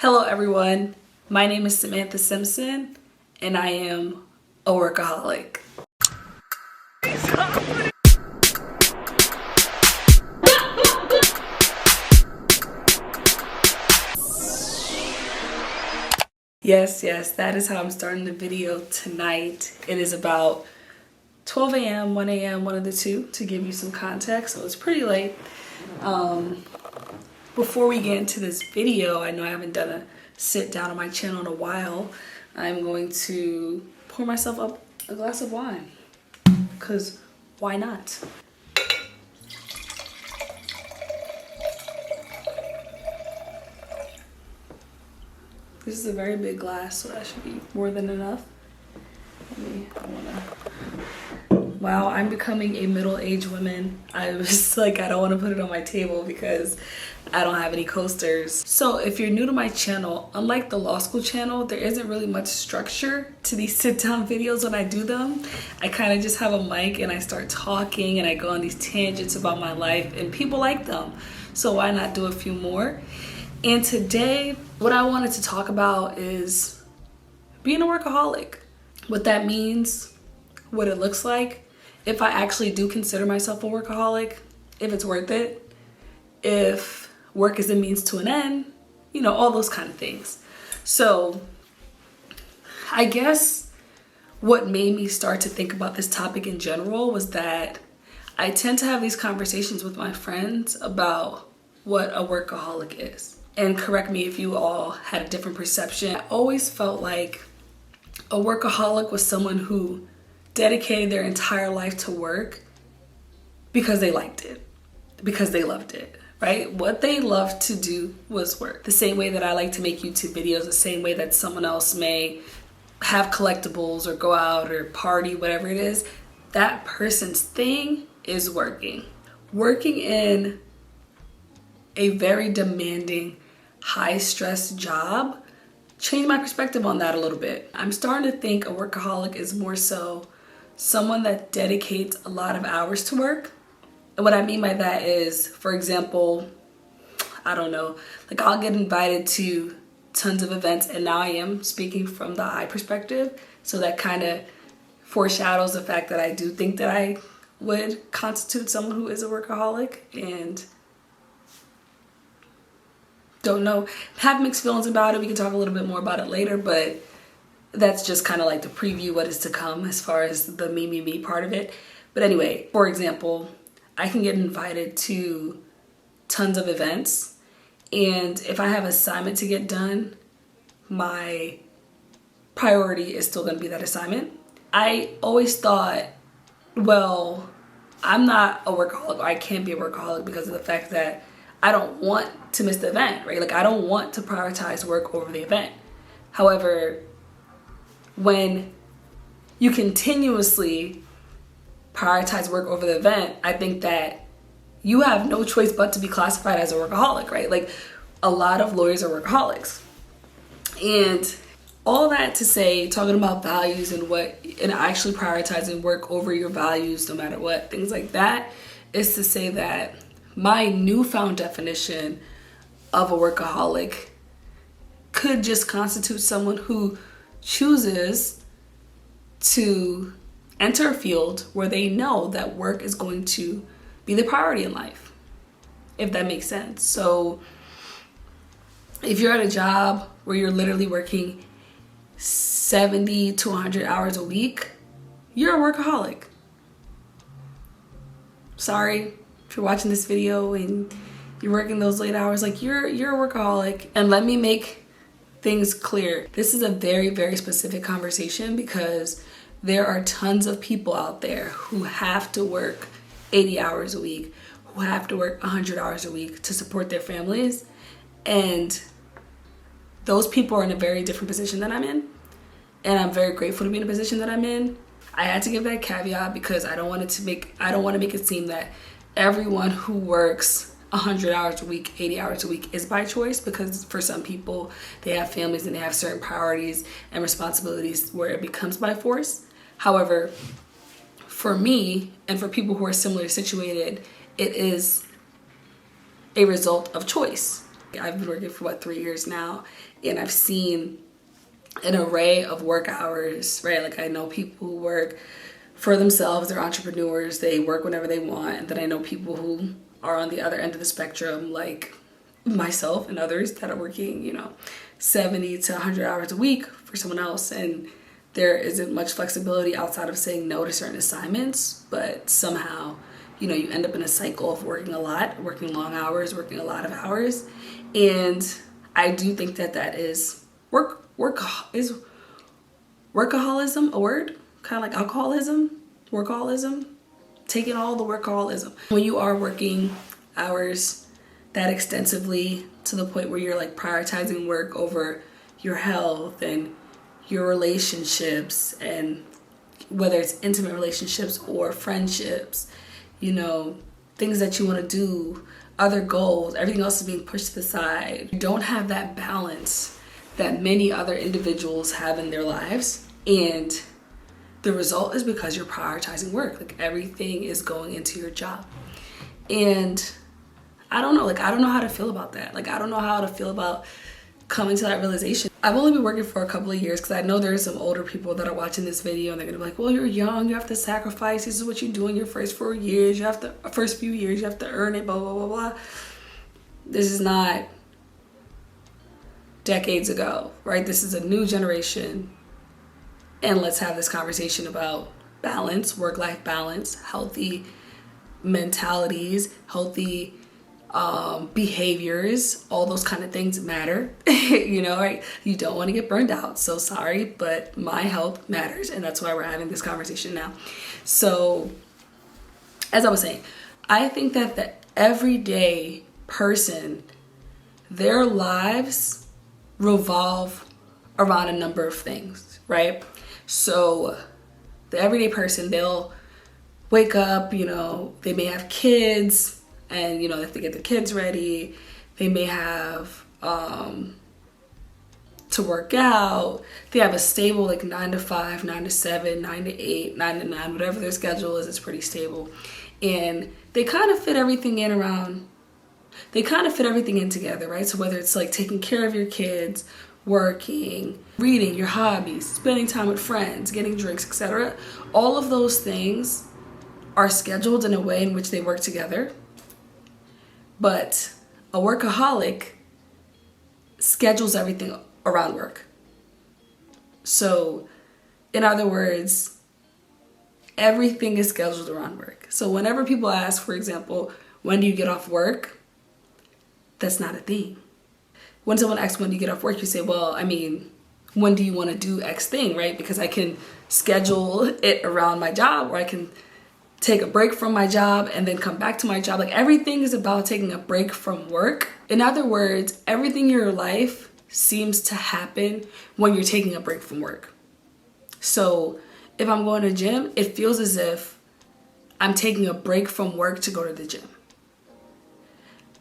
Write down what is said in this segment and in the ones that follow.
Hello everyone, my name is Samantha Simpson and I am a workaholic. Yes, that is how I'm starting the video tonight. It is about 12 a.m., 1 a.m., one of the two, to give you some context, so it's pretty late. Before we get into this video, I know I haven't done a sit down on my channel in a while. I'm going to pour myself up a glass of wine, because why not? This is a very big glass, so that should be more than enough. Wow, I'm becoming a middle-aged woman. I was like, I don't want to put it on my table because I don't have any coasters. So if you're new to my channel, unlike the law school channel, there isn't really much structure to these sit-down videos when I do them. I kind of just have a mic and I start talking and I go on these tangents about my life and people like them. So why not do a few more? And today, what I wanted to talk about is being a workaholic. What that means, what it looks like, if I actually do consider myself a workaholic, if it's worth it, if work is a means to an end, you know, all those kind of things. So I guess what made me start to think about this topic in general was that I tend to have these conversations with my friends about what a workaholic is. And correct me if you all had a different perception. I always felt like a workaholic was someone who dedicated their entire life to work because they liked it, because they loved it, right? What they loved to do was work. The same way that I like to make YouTube videos, the same way that someone else may have collectibles or go out or party, whatever it is, that person's thing is working. Working in a very demanding, high-stress job changed my perspective on that a little bit. I'm starting to think a workaholic is more so someone that dedicates a lot of hours to work. And what I mean by that is, for example, I don't know, like I'll get invited to tons of events, and now I am speaking from the I perspective, so that kind of foreshadows the fact that I do think that I would constitute someone who is a workaholic, and don't know, have mixed feelings about it. We can talk a little bit more about it later, but that's just kind of like the preview what is to come as far as the me part of it. But anyway, for example, I can get invited to tons of events, and if I have an assignment to get done, my priority is still going to be that assignment. I always thought, well, I'm not a workaholic, or I can't be a workaholic because of the fact that I don't want to miss the event, right? Like I don't want to prioritize work over the event. However, when you continuously prioritize work over the event, I think that you have no choice but to be classified as a workaholic, right? Like a lot of lawyers are workaholics. And all that to say, talking about values and actually prioritizing work over your values no matter what, things like that, is to say that my newfound definition of a workaholic could just constitute someone who chooses to enter a field where they know that work is going to be the priority in life, if that makes sense. So if you're at a job where you're literally working 70 to 100 hours a week, you're a workaholic. Sorry if you're watching this video and you're working those late hours, like you're a workaholic. And let me make things clear. This is a very, very specific conversation because there are tons of people out there who have to work 80 hours a week, who have to work 100 hours a week to support their families. And those people are in a very different position than I'm in. And I'm very grateful to be in a position that I'm in. I had to give that caveat because I don't want to make it seem that everyone who works 100 hours a week, 80 hours a week is by choice, because for some people, they have families and they have certain priorities and responsibilities where it becomes by force. However, for me and for people who are similarly situated, it is a result of choice. I've been working for 3 years now, and I've seen an array of work hours, right? Like I know people who work for themselves, they're entrepreneurs, they work whenever they want. And then I know people who are on the other end of the spectrum, like myself and others that are working, 70 to 100 hours a week for someone else. And there isn't much flexibility outside of saying no to certain assignments, but somehow, you end up in a cycle of working a lot, working long hours, working a lot of hours. And I do think that is is workaholism a word? Kind of like alcoholism, workaholism, taking all the workaholism. When you are working hours that extensively to the point where you're like prioritizing work over your health and your relationships, and whether it's intimate relationships or friendships, things that you want to do, other goals, everything else is being pushed to the side. You don't have that balance that many other individuals have in their lives. And the result is because you're prioritizing work. Like everything is going into your job. And I don't know how to feel about that. Like I don't know how to feel about coming to that realization. I've only been working for a couple of years because I know there's some older people that are watching this video and they're gonna be like, well, you're young, you have to sacrifice, this is what you do in your first 4 years, first few years, you have to earn it, blah, blah, blah, blah. This is not decades ago, right? This is a new generation. And let's have this conversation about balance, work-life balance, healthy mentalities, healthy behaviors, all those kind of things matter. Right? You don't want to get burned out. So sorry, but my health matters. And that's why we're having this conversation now. So as I was saying, I think that the everyday person, their lives revolve around a number of things, right? So the everyday person, they'll wake up, they may have kids, and they have to get the kids ready. They may have to work out. They have a stable 9 to 5, 9 to 7, 9 to 8, 9 to 9, whatever their schedule is, it's pretty stable. And they kind of fit everything in together, right? So whether it's taking care of your kids, working, reading, your hobbies, spending time with friends, getting drinks, etc., all of those things are scheduled in a way in which they work together. But a workaholic schedules everything around work. So, in other words, everything is scheduled around work. So whenever people ask, for example, when do you get off work? That's not a thing. When someone asks when do you get off work, you say, well, when do you want to do X thing, right? Because I can schedule it around my job, or I can take a break from my job and then come back to my job. Everything is about taking a break from work. In other words, everything in your life seems to happen when you're taking a break from work. So if I'm going to the gym, it feels as if I'm taking a break from work to go to the gym.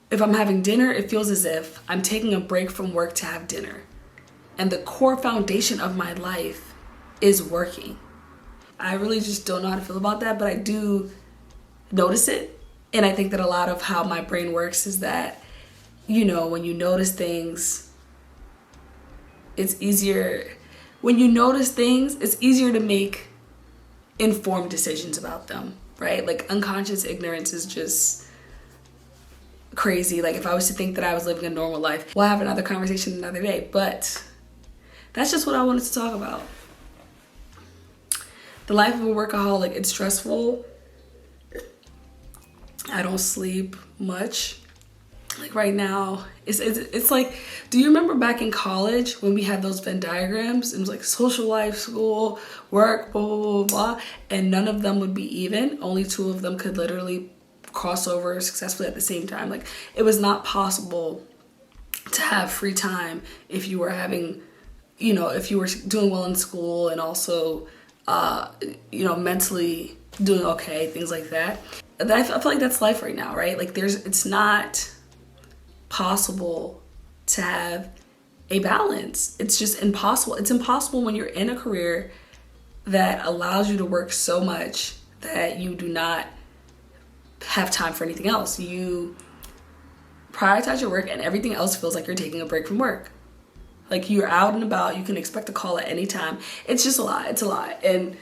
If I'm having dinner, it feels as if I'm taking a break from work to have dinner. And the core foundation of my life is working. I really just don't know how to feel about that, but I do notice it. And I think that a lot of how my brain works is that, when you notice things, it's easier. When you notice things, it's easier to make informed decisions about them, right? Unconscious ignorance is just crazy. If I was to think that I was living a normal life, we'll have another conversation another day. But that's just what I wanted to talk about. The life of a workaholic, it's stressful. I don't sleep much. Right now, it's do you remember back in college when we had those Venn diagrams? It was social life, school, work, blah, blah, blah, blah, and none of them would be even. Only 2 of them could literally cross over successfully at the same time. It was not possible to have free time if you were having, if you were doing well in school and also mentally doing okay, things like that. I feel like that's life right now, right? It's not possible to have a balance. It's just impossible. It's impossible when you're in a career that allows you to work so much that you do not have time for anything else. You prioritize your work and everything else feels like you're taking a break from work. Like you're out and about, you can expect a call at any time. It's just a lot. It's a lot. And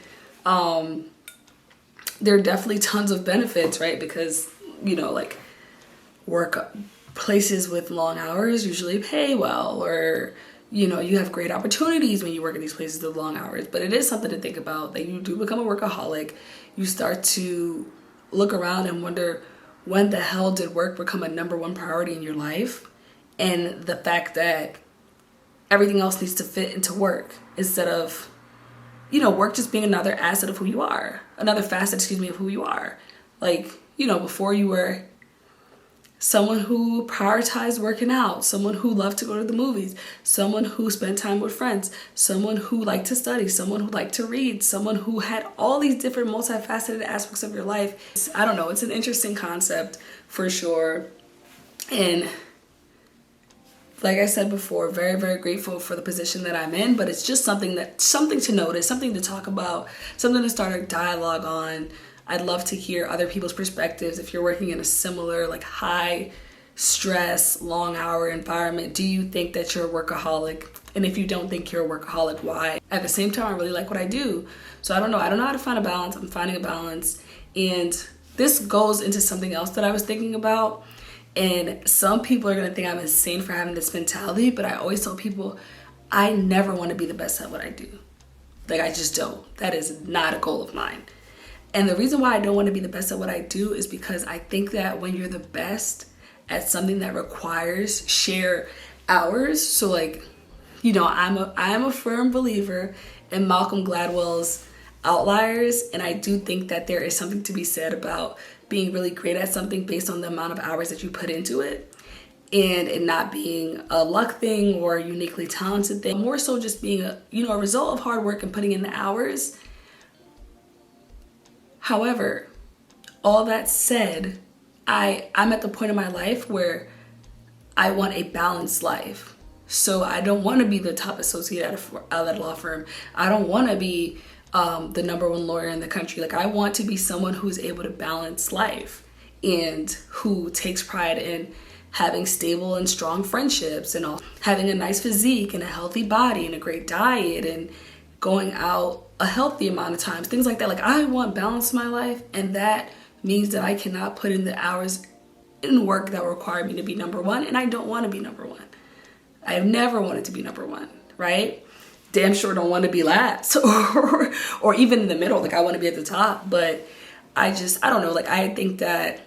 there are definitely tons of benefits, right? Because, you know, like work places with long hours usually pay well, or, you know, you have great opportunities when you work at these places with long hours. But it is something to think about that you do become a workaholic. You start to look around and wonder, when the hell did work become a number one priority in your life? And the fact that everything else needs to fit into work instead of, you know, work just being another asset of who you are, another facet, of who you are. Like, you know, before you were someone who prioritized working out, someone who loved to go to the movies, someone who spent time with friends, someone who liked to study, someone who liked to read, someone who had all these different multifaceted aspects of your life. I don't know, it's an interesting concept for sure. And like I said before, very, very grateful for the position that I'm in, but it's just something to notice, something to talk about, something to start a dialogue on. I'd love to hear other people's perspectives. If you're working in a similar, like, high stress, long hour environment, do you think that you're a workaholic? And if you don't think you're a workaholic, why? At the same time, I really like what I do. So I don't know how to find a balance. I'm finding a balance. And this goes into something else that I was thinking about. And some people are going to think I'm insane for having this mentality, but I always tell people I never want to be the best at what I do. Like, I just don't. That is not a goal of mine. And the reason why I don't want to be the best at what I do is because I think that when you're the best at something that requires share hours, so like, you know, I am a firm believer in Malcolm Gladwell's outliers, and I do think that there is something to be said about being really great at something based on the amount of hours that you put into it, and it not being a luck thing or a uniquely talented thing, more so just being a result of hard work and putting in the hours. However, all that said, I'm at the point in my life where I want a balanced life. So I don't want to be the top associate at a law firm. I don't want to be the number one lawyer in the country. Like, I want to be someone who's able to balance life and who takes pride in having stable and strong friendships and all, having a nice physique and a healthy body and a great diet and going out a healthy amount of times, things like that. Like, I want balance in my life, and that means that I cannot put in the hours in work that require me to be number one, and I don't want to be number one. I have never wanted to be number one, right? Damn sure don't want to be last or even in the middle. Like, I want to be at the top, but I don't know. Like, I think that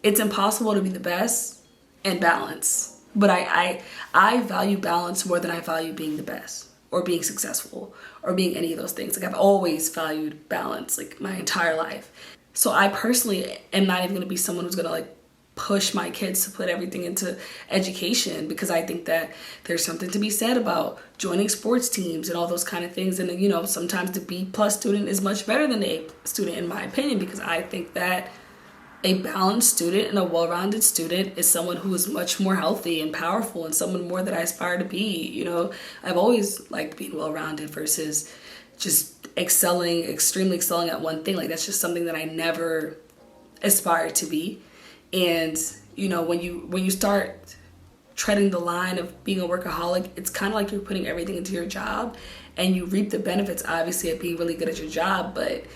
it's impossible to be the best and balance, but I value balance more than I value being the best or being successful or being any of those things. Like, I've always valued balance, like, my entire life. So I personally am not even going to be someone who's going to, like, push my kids to put everything into education, because I think that there's something to be said about joining sports teams and all those kind of things. And, you know, sometimes the B+ student is much better than the A student, in my opinion, because I think that a balanced student and a well-rounded student is someone who is much more healthy and powerful and someone more that I aspire to be. You know, I've always liked being well-rounded versus just extremely excelling at one thing. Like, that's just something that I never aspired to be. And, you know, when you start treading the line of being a workaholic, it's kind of like you're putting everything into your job, and you reap the benefits, obviously, of being really good at your job, but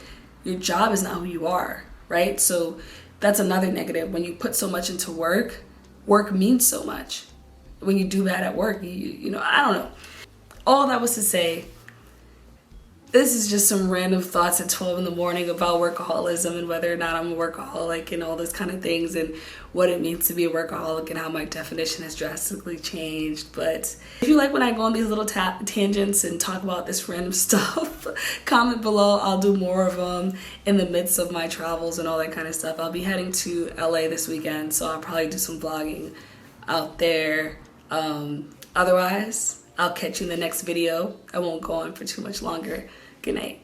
your job is not who you are, right? So that's another negative. When you put so much into work, work means so much. When you do bad at work, you know, I don't know. All that was to say, this is just some random thoughts at 12 in the morning about workaholism and whether or not I'm a workaholic and all those kind of things and what it means to be a workaholic and how my definition has drastically changed. But if you like when I go on these little tangents and talk about this random stuff, comment below. I'll do more of them in the midst of my travels and all that kind of stuff. I'll be heading to LA this weekend, so I'll probably do some vlogging out there. Otherwise, I'll catch you in the next video. I won't go on for too much longer. Good night.